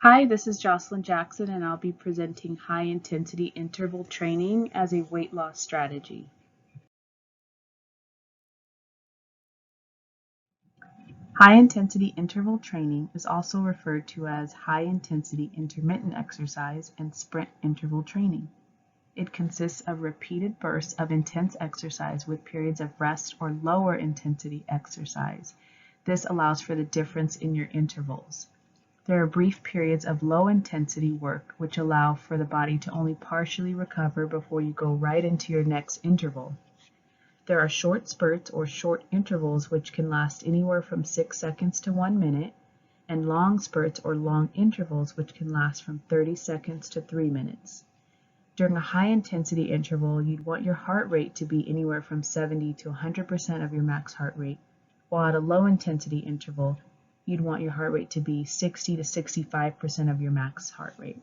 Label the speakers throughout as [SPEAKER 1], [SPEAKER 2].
[SPEAKER 1] Hi, this is Jocelyn Jackson, and I'll be presenting high-intensity interval training as a weight loss strategy. High-intensity interval training is also referred to as high-intensity intermittent exercise and sprint interval training. It consists of repeated bursts of intense exercise with periods of rest or lower intensity exercise. This allows for the difference in your intervals. There are brief periods of low-intensity work which allow for the body to only partially recover before you go right into your next interval. There are short spurts or short intervals which can last anywhere from 6 seconds to 1 minute, and long spurts or long intervals which can last from 30 seconds to 3 minutes. During a high-intensity interval, you'd want your heart rate to be anywhere from 70 to 100% of your max heart rate, while at a low-intensity interval, you'd want your heart rate to be 60 to 65% of your max heart rate.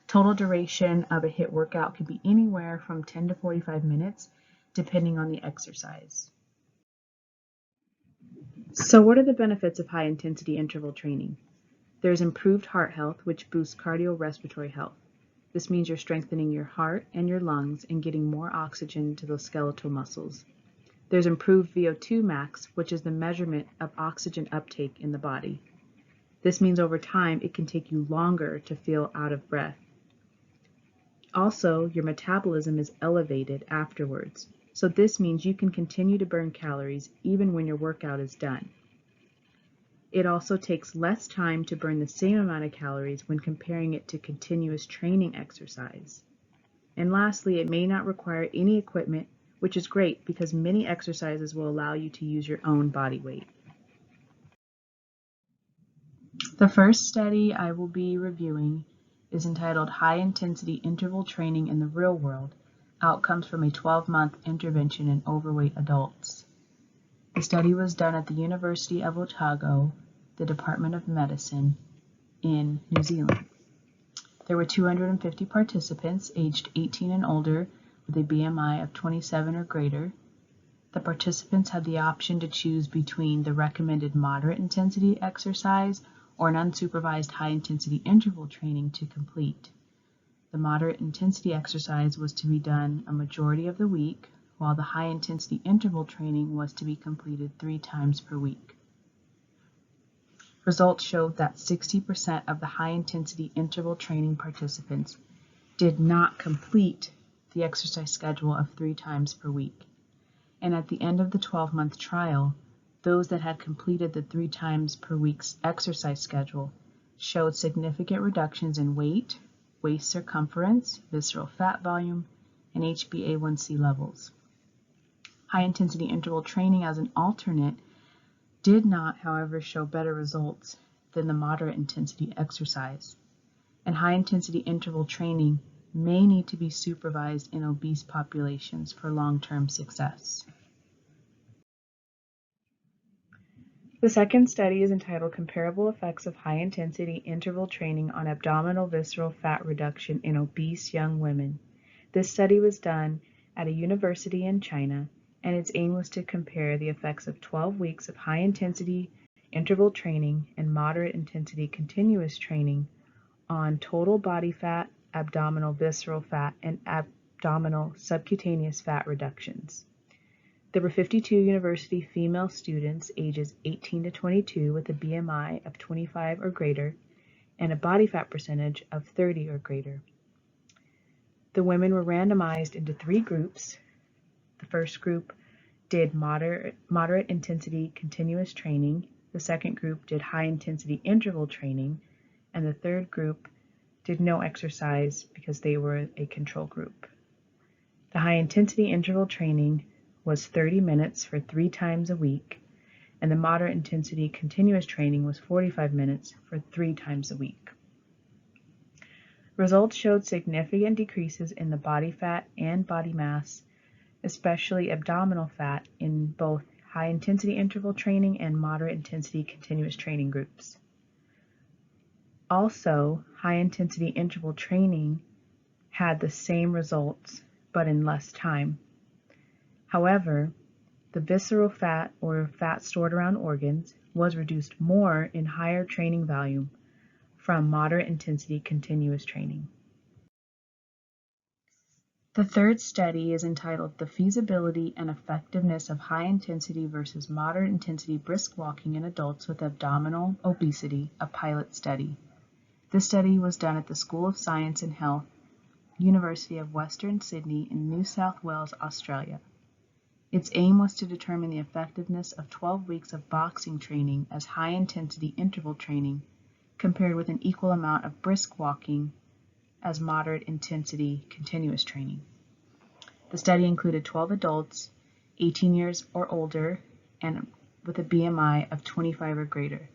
[SPEAKER 1] Total duration of a HIIT workout could be anywhere from 10 to 45 minutes, depending on the exercise. So what are the benefits of high-intensity interval training? There's improved heart health, which boosts cardiorespiratory health. This means you're strengthening your heart and your lungs and getting more oxygen to those skeletal muscles. There's improved VO2 max, which is the measurement of oxygen uptake in the body. This means over time it can take you longer to feel out of breath. Also, your metabolism is elevated afterwards, so this means you can continue to burn calories even when your workout is done. It also takes less time to burn the same amount of calories when comparing it to continuous training exercise. And lastly, it may not require any equipment, which is great because many exercises will allow you to use your own body weight. The first study I will be reviewing is entitled High Intensity Interval Training in the Real World, Outcomes from a 12-Month Intervention in Overweight Adults. The study was done at the University of Otago, the Department of Medicine in New Zealand. There were 250 participants aged 18 and older with a BMI of 27 or greater. The participants had the option to choose between the recommended moderate intensity exercise or an unsupervised high intensity interval training to complete. The moderate intensity exercise was to be done a majority of the week, while the high intensity interval training was to be completed 3 times per week. Results showed that 60% of the high intensity interval training participants did not complete the exercise schedule of 3 times per week. And at the end of the 12-month trial, those that had completed the 3 times per week's exercise schedule showed significant reductions in weight, waist circumference, visceral fat volume, and HbA1c levels. High-intensity interval training as an alternate did not, however, show better results than the moderate intensity exercise. And high-intensity interval training may need to be supervised in obese populations for long-term success. The second study is entitled Comparable Effects of High-Intensity Interval Training on Abdominal Visceral Fat Reduction in Obese Young Women. This study was done at a university in China, and its aim was to compare the effects of 12 weeks of high-intensity interval training and moderate-intensity continuous training on total body fat, abdominal visceral fat, and abdominal subcutaneous fat reductions. There were 52 university female students ages 18 to 22 with a BMI of 25 or greater and a body fat percentage of 30 or greater. The women were randomized into 3 groups. The first group did moderate intensity continuous training, the second group did high intensity interval training, and the third group did no exercise because they were a control group. The high intensity interval training was 30 minutes for 3 times a week, and the moderate intensity continuous training was 45 minutes for 3 times a week. Results showed significant decreases in the body fat and body mass, especially abdominal fat, in both high intensity interval training and moderate intensity continuous training groups. Also, high intensity interval training had the same results but in less time. However, the visceral fat, or fat stored around organs, was reduced more in higher training volume, from moderate intensity continuous training. The third study is entitled The Feasibility and Effectiveness of High Intensity versus Moderate Intensity Brisk Walking in Adults with Abdominal Obesity, a Pilot Study. This study was done at the School of Science and Health, University of Western Sydney in New South Wales, Australia. Its aim was to determine the effectiveness of 12 weeks of boxing training as high-intensity interval training compared with an equal amount of brisk walking as moderate intensity continuous training. The study included 12 adults, 18 years or older, and with a BMI of 25 or greater.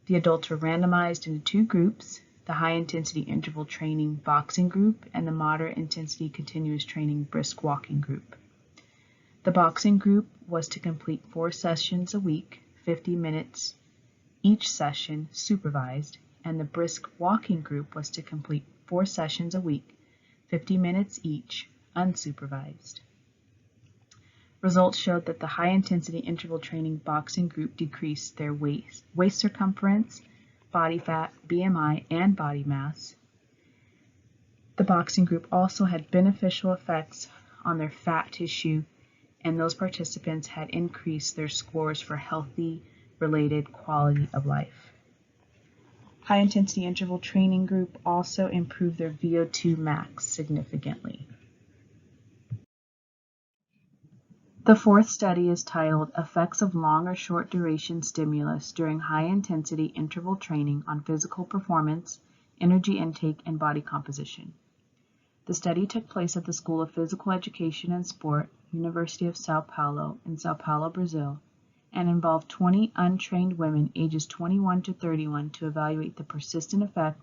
[SPEAKER 1] The adults were randomized into two groups, the high-intensity interval training boxing group and the moderate-intensity continuous training brisk walking group. The boxing group was to complete 4 sessions a week, 50 minutes each session supervised, and the brisk walking group was to complete 4 sessions a week, 50 minutes each, unsupervised. Results showed that the high-intensity interval training boxing group decreased their waist circumference, body fat, BMI, and body mass. The boxing group also had beneficial effects on their fat tissue, and those participants had increased their scores for healthy-related quality of life. High-intensity interval training group also improved their VO2 max significantly. The fourth study is titled Effects of Long or Short Duration Stimulus During High-Intensity Interval Training on Physical Performance, Energy Intake, and Body Composition. The study took place at the School of Physical Education and Sport, University of Sao Paulo in Sao Paulo, Brazil, and involved 20 untrained women ages 21 to 31 to evaluate the persistent effect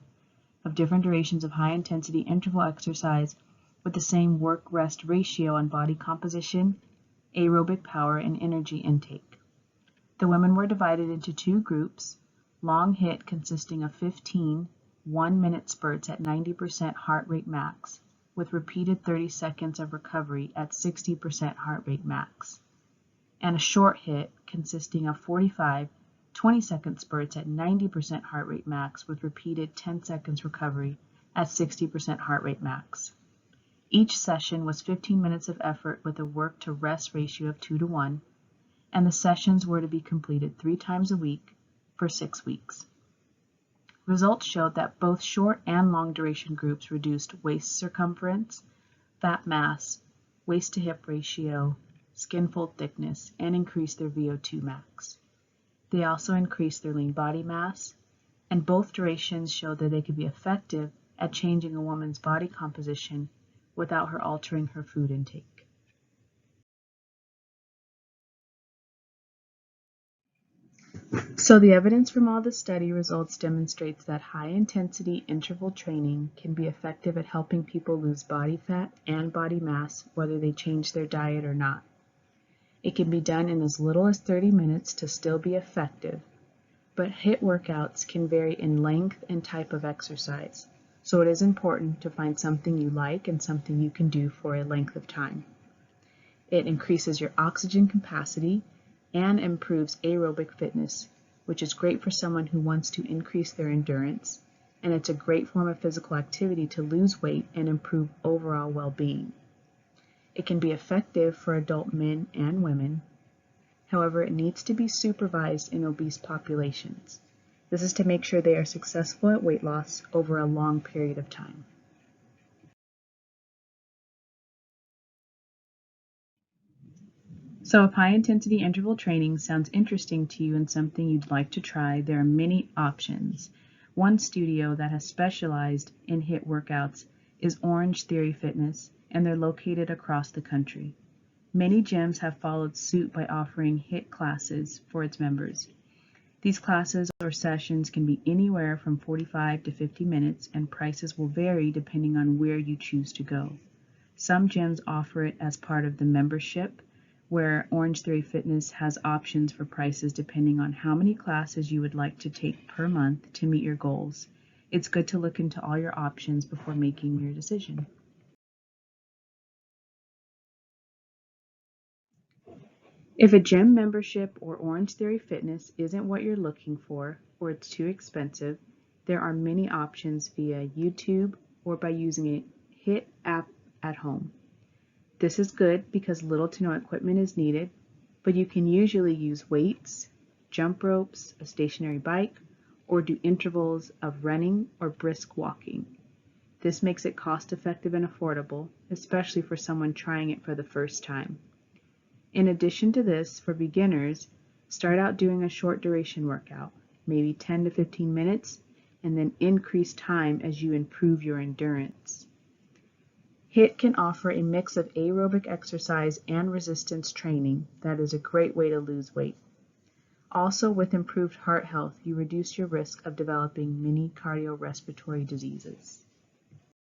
[SPEAKER 1] of different durations of high-intensity interval exercise with the same work-rest ratio on body composition, aerobic power, and energy intake. The women were divided into 2 groups, long HIIT consisting of 15 1-minute spurts at 90% heart rate max, with repeated 30 seconds of recovery at 60% heart rate max, and a short HIIT consisting of 45 20-second spurts at 90% heart rate max with repeated 10 seconds recovery at 60% heart rate max. Each session was 15 minutes of effort with a work-to-rest ratio of 2:1, and the sessions were to be completed 3 times a week for 6 weeks. Results showed that both short and long duration groups reduced waist circumference, fat mass, waist-to-hip ratio, skin fold thickness, and increased their VO2 max. They also increased their lean body mass, and both durations showed that they could be effective at changing a woman's body composition without her altering her food intake. So the evidence from all the study results demonstrates that high-intensity interval training can be effective at helping people lose body fat and body mass whether they change their diet or not. It can be done in as little as 30 minutes to still be effective, but HIIT workouts can vary in length and type of exercise. So it is important to find something you like and something you can do for a length of time. It increases your oxygen capacity and improves aerobic fitness, which is great for someone who wants to increase their endurance, and it's a great form of physical activity to lose weight and improve overall well-being. It can be effective for adult men and women. However, it needs to be supervised in obese populations. This is to make sure they are successful at weight loss over a long period of time. So if high-intensity interval training sounds interesting to you and something you'd like to try, there are many options. One studio that has specialized in HIIT workouts is Orange Theory Fitness, and they're located across the country. Many gyms have followed suit by offering HIIT classes for its members. These classes or sessions can be anywhere from 45 to 50 minutes, and prices will vary depending on where you choose to go. Some gyms offer it as part of the membership, where Orange Theory Fitness has options for prices depending on how many classes you would like to take per month to meet your goals. It's good to look into all your options before making your decision. If a gym membership or Orange Theory Fitness isn't what you're looking for, or it's too expensive, there are many options via YouTube or by using a HIIT app at home. This is good because little to no equipment is needed, but you can usually use weights, jump ropes, a stationary bike, or do intervals of running or brisk walking. This makes it cost-effective and affordable, especially for someone trying it for the first time. In addition to this, for beginners, start out doing a short duration workout, maybe 10 to 15 minutes, and then increase time as you improve your endurance. HIIT can offer a mix of aerobic exercise and resistance training that is a great way to lose weight. Also, with improved heart health, you reduce your risk of developing many cardiorespiratory diseases.